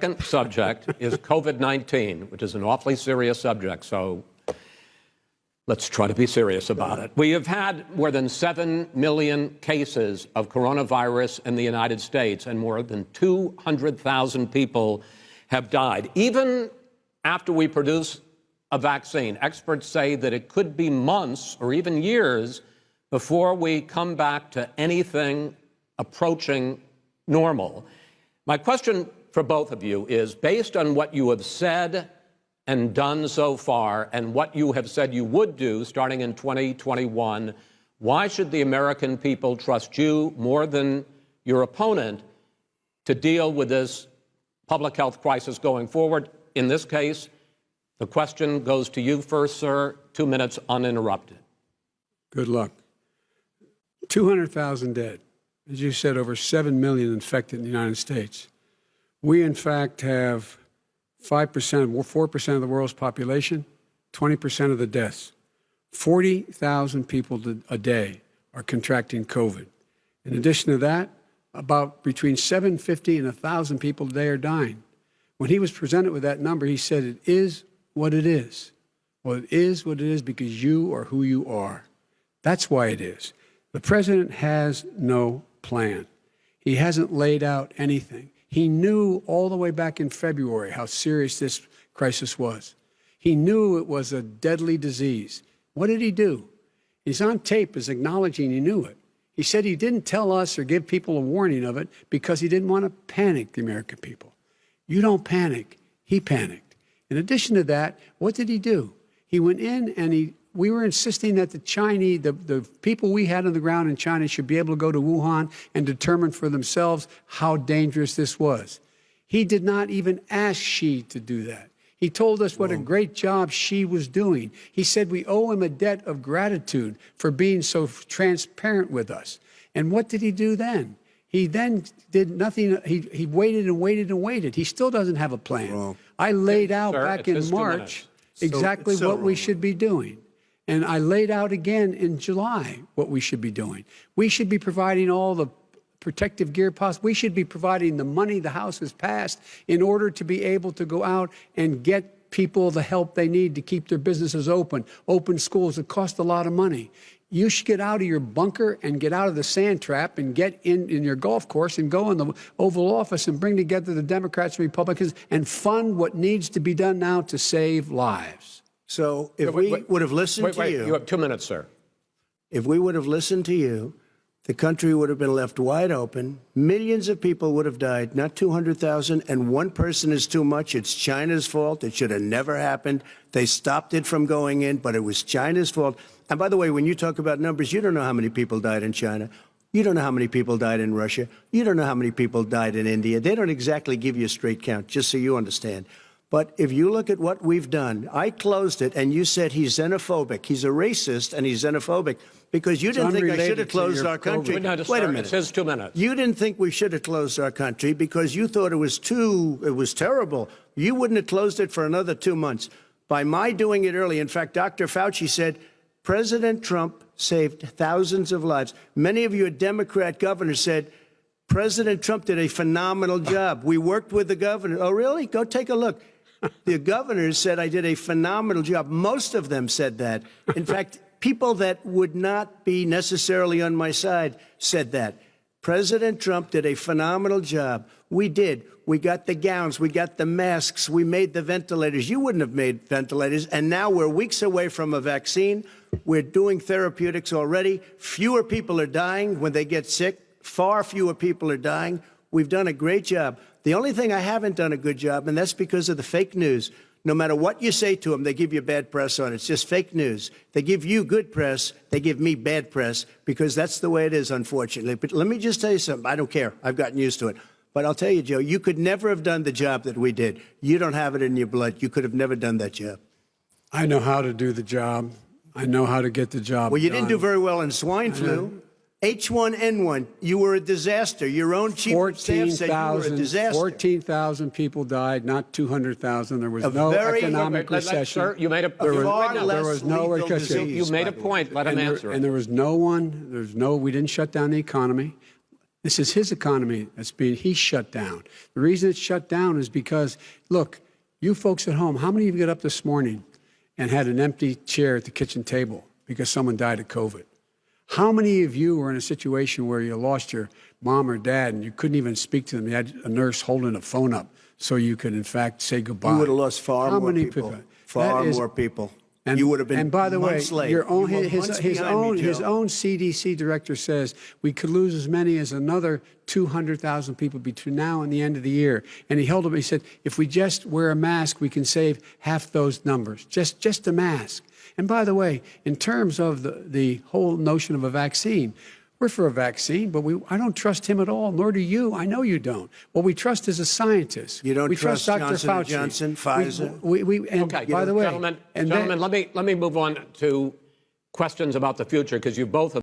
second subject is COVID-19, which is an awfully serious subject, so let's try to be serious about it. We have had more than 7 million cases of coronavirus in the United States, and more than 200,000 people have died. Even after we produce a vaccine, experts say that it could be months or even years before we come back to anything approaching normal. My question for both of you is, based on what you have said and done so far and what you have said you would do starting in 2021, why should the American people trust you more than your opponent to deal with this public health crisis going forward? In this case, the question goes to you first, sir. 2 minutes uninterrupted. Good luck. 200,000 dead. As you said, over 7 million infected in the United States. We, in fact, have 5%, 4% of the world's population, 20% of the deaths. 40,000 people a day are contracting COVID. In addition to that, about between 750 and 1,000 people a day are dying. When he was presented with that number, he said, it is what it is. Well, it is what it is because you are who you are. That's why it is. The president has no plan. He hasn't laid out anything. He knew all the way back in February how serious this crisis was. He knew it was a deadly disease. What did he do? He's on tape as acknowledging he knew it. He said he didn't tell us or give people a warning of it because he didn't want to panic the American people. You don't panic. He panicked. In addition to that, what did he do? He went in and we were insisting that the Chinese, the people we had on the ground in China should be able to go to Wuhan and determine for themselves how dangerous this was. He did not even ask Xi to do that. He told us what a great job Xi was doing. He said we owe him a debt of gratitude for being so transparent with us. And what did he do then? He then did nothing. He waited and waited and waited. He still doesn't have a plan. I laid out back in March exactly what we should be doing. And I laid out again in July what we should be doing. We should be providing all the protective gear possible. We should be providing the money the House has passed in order to be able to go out and get people the help they need to keep their businesses open schools. It costs a lot of money. You should get out of your bunker and get out of the sand trap and get in your golf course and go in the Oval Office and bring together the Democrats and Republicans and fund what needs to be done now to save lives. So if we would have listened to you... You have 2 minutes, sir. If we would have listened to you, the country would have been left wide open. Millions of people would have died, not 200,000, and one person is too much. It's China's fault. It should have never happened. They stopped it from going in, but it was China's fault. And by the way, when you talk about numbers, you don't know how many people died in China. You don't know how many people died in Russia. You don't know how many people died in India. They don't exactly give you a straight count, just so you understand. But if you look at what we've done, I closed it, and you said he's xenophobic. He's a racist, and he's xenophobic because you didn't think I should have closed our country. Wait a minute. It says 2 minutes. You didn't think we should have closed our country because you thought it was terrible. You wouldn't have closed it for another 2 months. By my doing it early, in fact, Dr. Fauci said, President Trump saved thousands of lives. Many of you Democrat governors said, President Trump did a phenomenal job. We worked with the governor. Oh, really? Go take a look. The governors said I did a phenomenal job. Most of them said that. In fact, people that would not be necessarily on my side said that. President Trump did a phenomenal job. We did. We got the gowns. We got the masks. We made the ventilators. You wouldn't have made ventilators. And now we're weeks away from a vaccine. We're doing therapeutics already. Fewer people are dying when they get sick. Far fewer people are dying. We've done a great job. The only thing I haven't done a good job, and that's because of the fake news. No matter what you say to them, they give you bad press on it. It's just fake news. They give you good press. They give me bad press because that's the way it is, unfortunately. But let me just tell you something. I don't care. I've gotten used to it. But I'll tell you, Joe, you could never have done the job that we did. You don't have it in your blood. You could have never done that job. I know how to do the job. I know how to get the job Well, you done. didn't do very well in swine flu. H1N1, you were a disaster. Your own chief of staff said you were a disaster. 14,000 people died, not 200,000. There was no economic recession. Sir, you made a there was no recession. You made a point. Let him answer. And there was no one. We didn't shut down the economy. This is his economy he's shut down. The reason it's shut down is because, look, you folks at home, how many of you got up this morning and had an empty chair at the kitchen table because someone died of COVID? How many of you were in a situation where you lost your mom or dad and you couldn't even speak to them? You had a nurse holding a phone up so you could, in fact, say goodbye. You would have lost far How more many people. Far more people. And, you would have been and by the way, months late. your own, You were his own CDC director says we could lose as many as another 200,000 people between now and the end of the year. And he held up, he said, if we just wear a mask, we can save half those numbers. Just a mask. And by the way, in terms of the whole notion of a vaccine, we're for a vaccine, but I don't trust him at all, nor do you. I know you don't. What we trust is a scientist. You don't we trust Dr. Johnson Fauci. Johnson, Pfizer? Okay, by the way, gentlemen, let me move on to questions about the future, because you both have